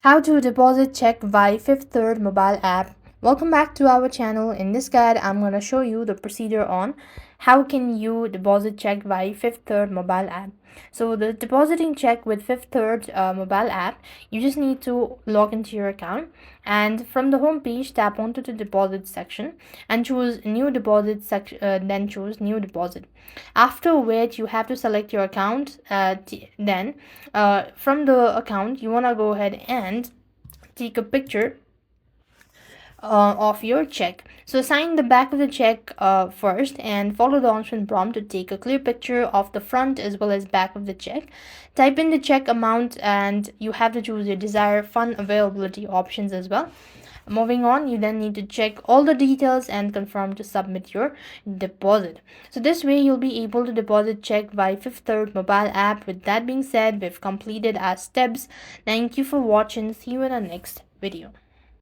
How to deposit check via Fifth Third mobile app. Welcome back to our channel. In this guide, I'm going to show you the procedure on how can you deposit check via Fifth Third mobile app. So the depositing check with Fifth Third mobile app, you just need to log into your account, and from the home page tap onto the deposit section and choose new deposit section, then choose new deposit. After which you have to select your account. Then from the account you want to go ahead and take a picture of your check. So sign the back of the check first and follow the on-screen prompt to take a clear picture of the front as well as back of the check. Type in the check amount and you have to choose your desired fund availability options as well. Moving on, you then need to check all the details and confirm to submit your deposit. So this way you'll be able to deposit check via Fifth Third mobile app. With that being said, we've completed our steps. Thank you for watching. See you in our next video.